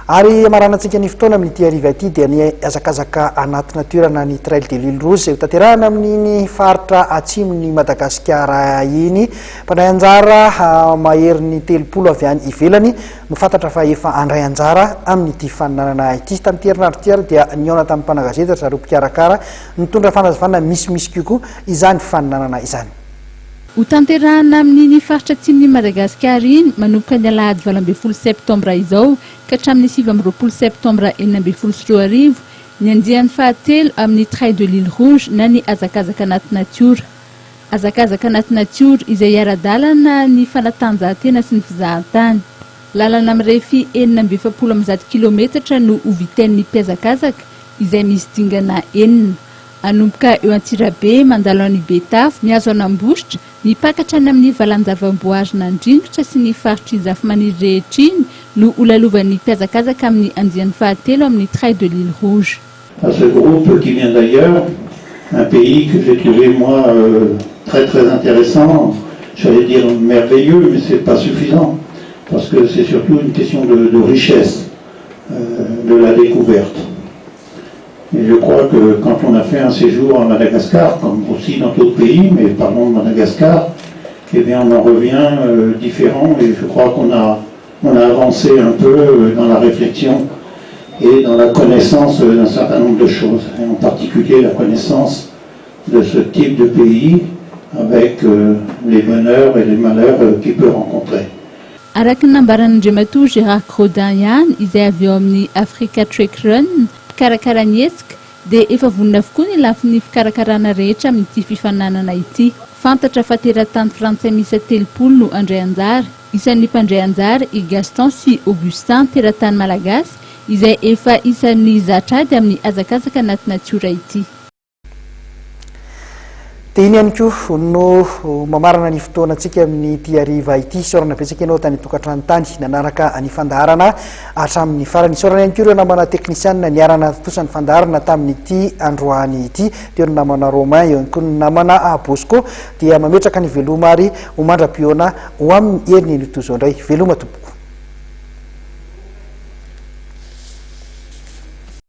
Ary maranantsika ny fotoana amin'ity hariva ity dia ny azakazaka anaty natiorana ny Trail de l'Île Rouge izay tanterahana amin'ny faritra atsimon'ny Madagasikara iny. Mpandray anjara mahery ny 30 avy any ivelany no fantatra fa efa andray anjara amin'ity faninanana ity. Tamin'ity herinandro ity ary dia niona tamin'ny mpanagazety zareo mpikarakara nitondra fanazavana misy kokoa izany faninanana izany. Ho tanterahana amin'ny faritra atsimon'ny Madagasikara iny manomboka ny alahady 12 septambra izao ka hatramin'ny 7 septambra 2022 ny andian'ny fahatelo amin'ny Trail de l'Île Rouge na ny azakazaka anaty natiora. Azakazaka anaty natiora izay ara-dalana ny fanatanjahantena sy ny fizahan-tany. Lalana mirefy 770 kilometatra no hoviten'ny mpiazakazaka izay misy dingana 4. Anomboka eo Antsirabe mandalo any Betafo miazo an'Ambositra mipakatra any amin'ny valanjavamboarina Andringotra sy ny faritra Zafimaniry rehetra iny no holalovan'ny mpiazakazaka amin'ny andian'ny fahatelo amin'ny Trail de l'Île Rouge. À ce groupe qui vient d'ailleurs, un pays que j'ai trouvé moi très intéressant, j'allais dire merveilleux, mais c'est pas suffisant parce que c'est surtout une question de richesse de la découverte. Et je crois que quand on a fait un séjour à Madagascar, comme aussi dans d'autres pays, mais parlons de Madagascar, eh bien on en revient différent et je crois qu'on a avancé un peu dans la réflexion et dans la connaissance d'un certain nombre de choses, et en particulier la connaissance de ce type de pays avec les bonheurs et les malheurs qu'il peut rencontrer. Araka ny nambaran'Andriamatoa Gérard Crodin ihany izay avy eo amin'ny Africa Trek Run karakara ny hetsika dia efa vonona avokoa ny lafin'ny fikarakarana rehetra amin'ity fifaninanana ity. Fantatra fa teratany frantsay miisa 30 no andray anjara. Isan'ny mpandray anjara i Gaston sy Augustin teratany malagasy izay efa isan'ny zatrady amin'ny azakazaka anaty natiora ity. Dia iny ihany koa no mamarana ny fotoanantsika amin'ity hariva ity. Saorana betsaka ianao tany tokantrano tany nanaraka ny fandaharana hatramin'ny farany. Saorana ihany koa ireo namana teknisianina niarana tosan'ny fandaharana tamin'ity androany ity. Teo ny namana Romain, eo ihany koa ny namana Bosco dia mametraka ny veloma ary ho mandra-pioana ho amin'ny herin'ny tozo indray. Veloma tompoko.